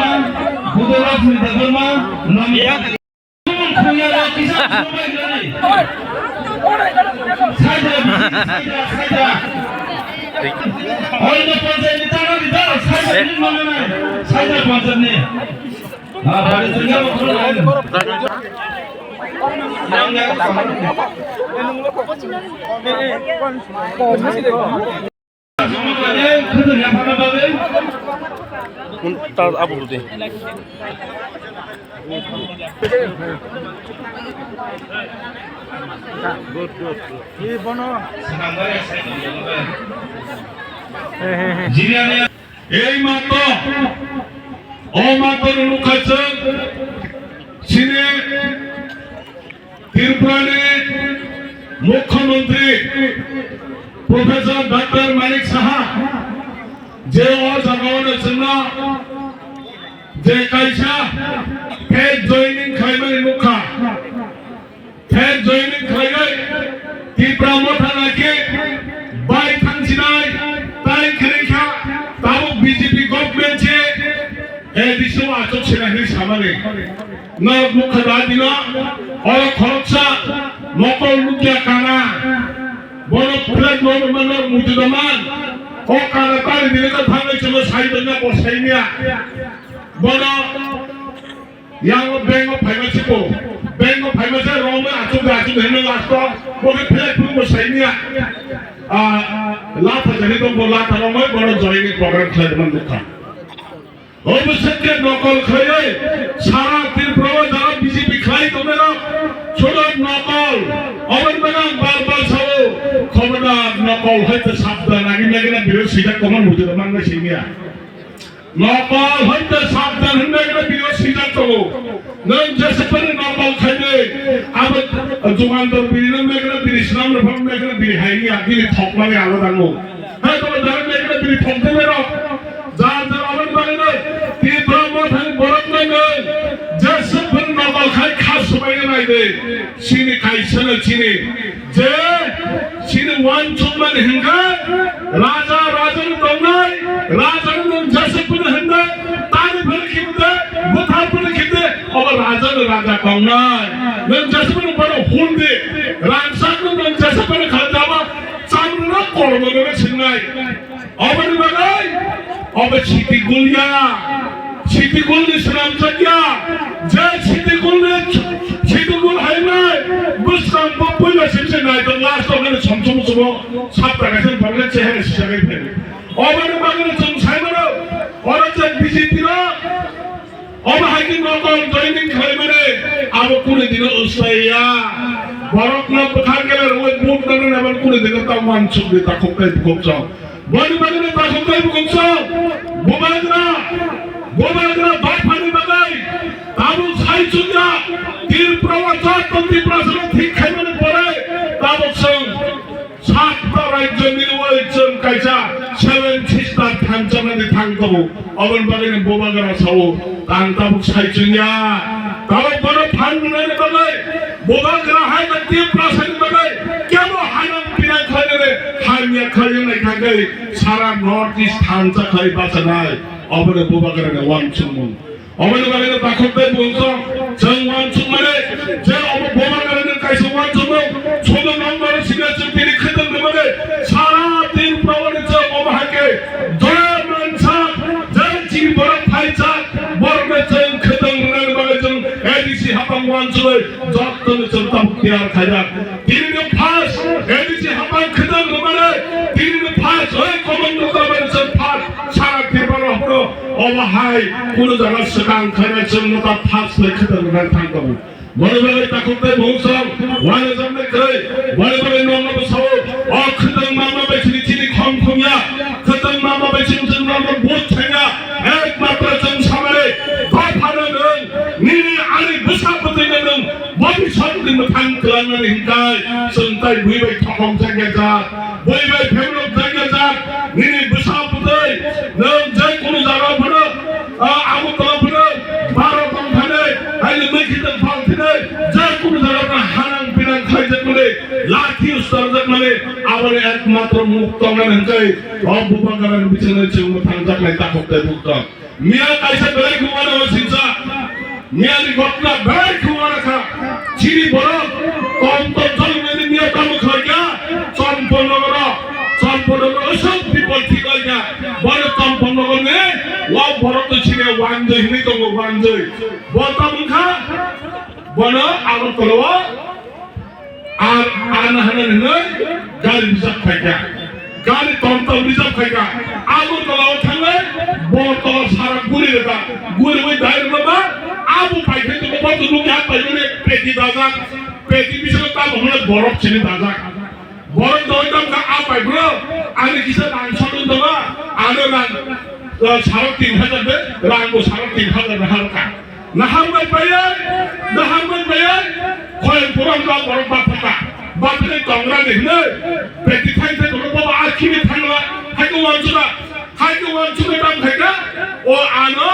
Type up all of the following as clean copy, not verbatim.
Burma, Budoras Nida Burma, Namia. Kuya Kisa Saida, Saida. All the Panjani Tana, Saida Panjani. Tahu apa itu? Good. Ini bono. এই মাত্র অমাত্র লুকাচ্ছেন চীনে ত্রিপুরার মুখ্যমন্ত্রী professor doctor Manik Saha যে অজাগানোর জন্য যে কাইসা ফের জয়নিং খাইবেন মুখা ফের জয়নিং খাইবে ত্রিপুরা মোঠানাকে বাই থানছিনাই তাই খেলেখা তাও বিজেপি গভর্নমেন্টে এই দিশে আচরছিলেন সামনে না মুখ দাদিন অল খরচা নকল মুখিয়া কানা বড় প্লেট নরমানোর মুদিদমান ও কানা তার দিনে তো ভাঙে ছিল সাইদনা বসাইনিয়া বড় yang bengo phaimasipo roma atu henu last boge plate pun sainia la thajani to bola taromai boro joining program khaiman dukha অবশ্যই নকল খাইলে সারা ত্রিপুরা যারা বিজেপি খাই তোমরা ছোট নকল অবর্তমান বারবার সব খবরদার নকল হইতে সাবধান আগে লাগে না বিরোধ সেটা কমন হতে মানবে সিনিয়া নকল হইতে সাবধান হইলে গেলে বিরোধ সেটা তো নন যেসে পরে নকল খাইলে আবার জোগানদার বিরিনাম গেলে বিরিশনাম রকম গেলে বিরি হাইনি আগে ঠকমানে আলাদা নো হ্যাঁ তোমার যারা গেলে বিরি ঠকতে বেরো যার যার অবর্তমানে ত্রিপুরা মোঠানে বরক নাই যেসে পরে নকল খাই খাস সবাই নাই দে চিনি খাইছে না চিনি যে চিনি ওয়ান চুমান হিংগা রাজা রাজন দংনাই রাজন যেসে পরে হিংগা তার ফের খিদে বুথার পরে খিদে আবার রাজন রাজা দংনাই নন যেসে পরে বড় হুন্ডে রাজসাক নন যেসে পরে খাদাবা চামড়া কলমনে ছিনাই আবার বাগাই আবার ছিটি গুলিয়া ছিটি গুলি শ্রাম জাগিয়া যে ছিটি গুল হাইনাই বুঝতাম পয়লা শেষে নাই তো লাস্ট ওখানে ছমছম সব সাত টাকাছেন পারলে চেহারা হিসাবে ফেলে অবারে বাগানে চম সাইমারো ওরা যে বিজেপিরা অবাহাইকি নকল জয়নিং খাইমারে আবার কোনে দিন উসাইয়া বরক না পথার গেলে ওই বুট না আবার কোনে দিন তা মান ছবি তা খোকাই খোকছ বড় বাগানে তা খোকাই খোকছ বোবাগরা বাফানি বাগাই তাবু সাইচুয়া ত্রিপুরা জাতন্ত্রী প্রশাসন ঠিক খাইমানে পড়ে তাবু সং সাতটা রাজ্য নির্বাচন কাইসা 7 সিস্টার থানচানানি থাংকো অবন বাগানে বোবাগরা সাও তাং তাবু সাইচুয়া তাবু বড় ফান্ডনে বাগাই বোবাগরা হাইনা ত্রিপুরা সাইন বাগাই কেন হানাম পিনা খাইলে হাইয়া খাইনে খাই সারা নর্থ ইস্ট থানচা খাই বাসা নাই অবনে বোবাগরা ওয়ান চুমুন অবনে বাগানে তাখতে বলতো जों वानसुक माने जे अब बोबागारनि काइसो वानसुक ছোট নম্বর সিগনেচার তিনি খতম করে সারা দিন প্রবণিত অবহাকে জয় মানসা জয় জি বড় ফাইসা বড় জয় খতম করে जों এডিসি হাপাং ওয়ানসুক যত্ন চলতা তিয়ার খাজা তিনি ফাস এডিসি হাপাং খতম করে তিনি ফাস ওই কমান্ডো করে ফাস সারা দিন বড় হলো অবহাই কোন জায়গা সকাল খাইনা জন্য তা ফাস খতম করে থাকবো বড় বড় তাকতে বহুসব ওয়ালে জমনে কই বড় বড় নমব সব অখতম মামা বেচিনি চিনি খমখমিয়া খতম মামা বেচিনি জন্য আমরা বহুত থাইনা একমাত্র জন সামনে দফানো নং নিনি আলি বুসাপতে নং ভবিষ্যৎ দিন থাং ক্লাননি হিকাই সন্তাই বুইবাই ঠকম জায়গা যা বুইবাই ফেমলক জায়গা যা নিনি বুসাপতে নং যে কোন জায়গা বড় আমু তলফনে 12 কমখানে আইলে মেখিতে যে কোনো জায়গা হানাং পিনাং খাইতে করে লাঠি উস্তার tanjak mane abar ekmatro muktongan hengkai bubangaran bicara cuma tanjak nai takut deh mukton mia kaisa belai kumana wasinsa mia di gotna belai kumana ka ciri borok kontor jol mene mia kamu kerja Sampurnagara asal people tigalnya baru Sampurnagara ne wah borok tu ciri wanjai ini tu wanjai bota mungka bana awal keluar anak-anak ini gari bisa kerja gari tonton bisa kerja aku kalau tangga botol sarang guri leka guri wei dair leba aku pakai tu botol tu क्या pakai ni peti dazak peti bisa tak boleh borok sini dazak borok doi ka apa bro ada kisah langsung tu ba ada lang sarang 3,000 deh lang sarang 3,000 harga nahamai bayar koi puram ka borok bapaka bapaknya tongran ni peti thai thai tu bawa akhir ni thangla hai tu wansuda tam thaiga o ano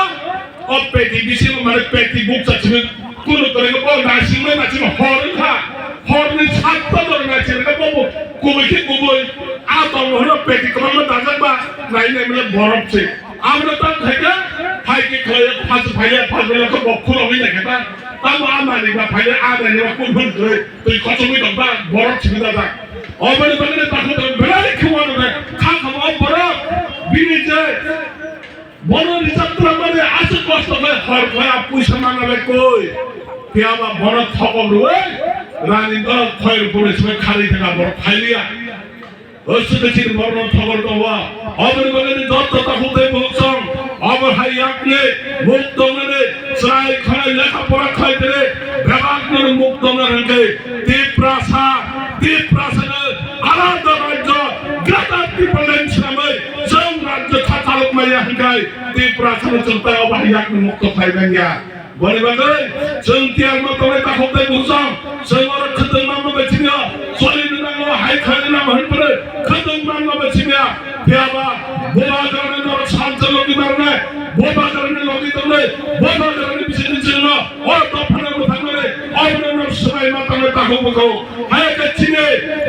o peti bisi mare peti book chachime kuno tore ko nasi me nachime horn satta dor nachime ka bobo kuboi a tong ho peti ko ma dajak ba nai mele borok che amra tam thaiga hai ki khoye phas ko bokkhuro hoi na keta tam amani ba phai a dani ba kun phun thoi toi khochmi dong ba borok chimi da obere bagre takut belai khwano na kha borok bini je bono rizatra mane ase kosto bhai har bhai puisa manale koi piaba bono thokol ruwe rani da khoir police me khali thaka borok khailia osude chir bono thokol to wa obere bagre dotto takute boksong ober hayakne muktongane sai khana lekha pora khaitere bhagakne muktongane ke tiprasa alada rajya gata people samai jom rajya khataluk maya hingkai tiprasa chunta obayak mukto phaibengya bani bagai jengtiang ma tole takhote busam sengora khateng ma bachimya solin nang hai khane na hanpre khateng ma bachimya piaba boba garane no sancha logi marne boba garane logi tole boba garane bisini chena or topana ko thangare or no samai ma tole takhobo hai kachine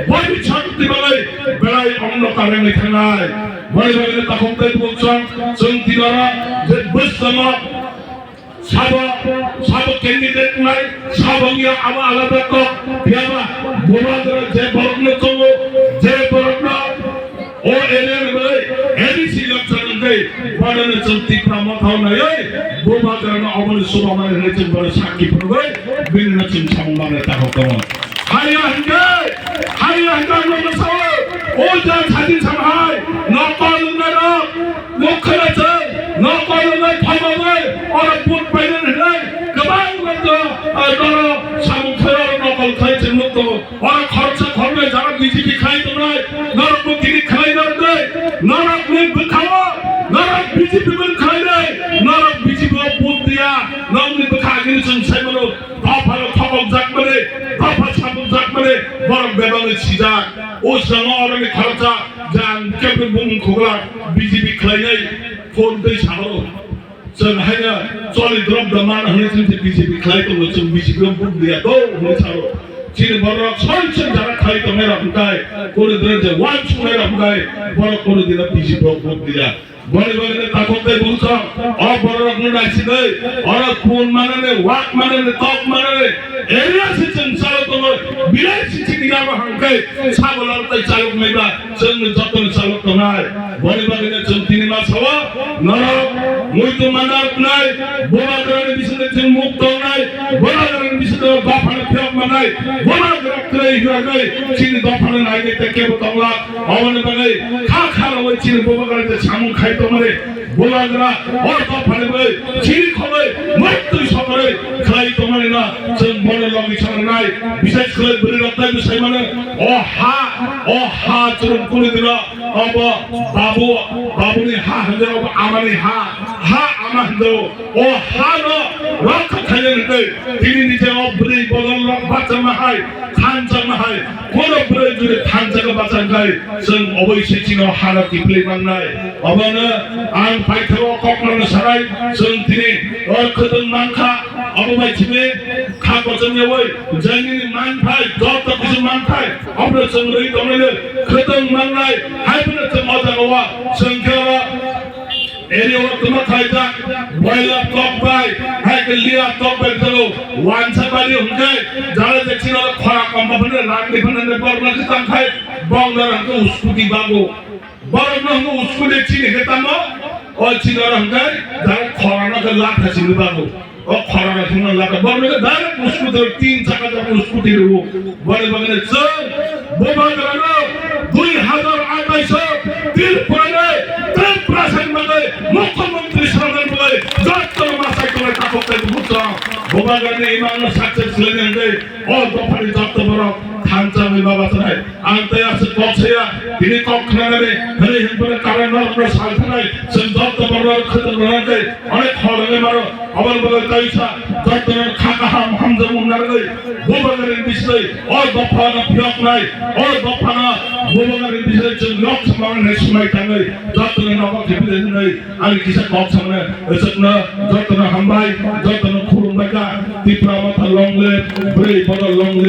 bani chakti balai belai onno kare ni thangai bani bagai takhote busam jengtiara je busama sabo candidate nai sabongya aba alada ko piaba bobagar je borokno kongo je borokno o area me ABC election dei badane chunti pramot hauna ei bobagar na amane subamane rechim bare sakki progai binna chim sambane ta hokom haya hanga no sawo o ja sajin samhai no kolnaro mukhrate no kolnai phamai ora put painen hai gabang bando doro samkhar no kol khai chimukto ora kharcha khorme jara BJP khai to nai narak mukti khai dai narak ne bkhawa narak BJP ben khai dai narak BJP put dia namni bkha gini chung saimano dafalo thokok jakmane dafa sabuk jakmane borok bedane chijak o sama orani kharcha jan kepe bung khogla BJP khai nai phone dei sagaro जों हायना चलि द्रब दमान हने जों BJP खाइ तो जों BJP book दिया दो हने सारो चिन बरक सनसन जारा खाइ तो मेरा बुकाय कोन दिन जे वान सुने बुकाय बरक कोन दिन बीजेपी बुक दिया बड़े बड़े ताकोते बुसा और बरक न नासी दे और फोन मानने वाक मानने टॉप मानने एरिया से संसार तो बिलाय सिटी दिया हंके साबलार तै चालक मेबा जों जतन चालक तो नाय बड़े बड़े जों तिनि मा छवा नरक मुइतो मानाक नाय बोबागरनि बिसने जों मुक्त नाय बोबागरनि बिसने बाफान फेक मानाय बोबागर कै हिरागै चिन दफान नायने तके बतंला अवने बगै खा रवै चिन बोबागर ते सामु खाइ तो मरे बोबागरा और दफान बै चिन खबै मत्तु सबरे खाइ तो मरे ना जों बने लगी छन नाय विशेष करे बरि रत्ताय बिसय माने ओ हा चरम कोनि दिन अब बाबुनि हा हंजो आमानि हा आमा हंजो ओ हा न रख खायने तिनि निजे अब बरि बदल बाचा माहाय खानजा माहाय कोन बरि जुरे खानजाको बाचा गाय जों अबैसे चिनो हारा तिप्ले मांनाय अबनो आं फाइथाव ककरन सराय जों तिनि खदन मांखा अबबाय थिमे खा बचन यवै जोंनि मान फाइ जत কিছু মানথায় অপারেশন রই তমলে খতম মাননাই হাইবনে তে মজা গোয়া সংখ্যা এরিয়া তোমা খাইতা বয়লা টপ বাই হাইকে লিয়া টপ বাই চলো ওয়ানসা বাড়ি হুঁকে যারা দেখছিল খরা কম্পানে রাগ দেখনে বরনা কিতাম খাই বংলার হঙ্কে উস্কুটি বাগো বরনা হঙ্কে উস্কুটি চিনি খেতাম ও চিনার হঙ্কে যারা খরা না লাখ হাসিনি বাগো ও খরা না শুনে লাখ বরনা দাঁড়া উস্কুটি 3 চাকা যাবে উস্কুটি দেবো বলে বাগনে চল বোমা গরানো 2028 দিন পরে প্রাসেন মানে মুখ্যমন্ত্রী সরকার বলে যত মাসাই করে কাপড় বুঝছো বোমা গরানো ইমান সাকসেস ছিলেন যে ও দফারি যত বড় খানচামে বাবা চাই আনতে আছে কক্সিয়া তিনি কক্ষনারে ধরে হিন্দুর কারণ আমরা সালথানাই সেন যত বড় ক্ষেত্র রয়ে অনেক খড়ে মারো আবার বলে তাইছা যত খাকা হামজা মুন্নারে বোমাগারের বিষয় ও দফানা ফিরক নাই ও দফানা বোমাগারের বিষয় যে লোক সমানের সময় টাঙ্গাই যত নবা খেপে নাই আমি কিসা কক্স সামনে এসব না যত হামবাই যত খুরুম বাকা ত্রিপুরা মাথা লংলে ব্রে বড় লংলে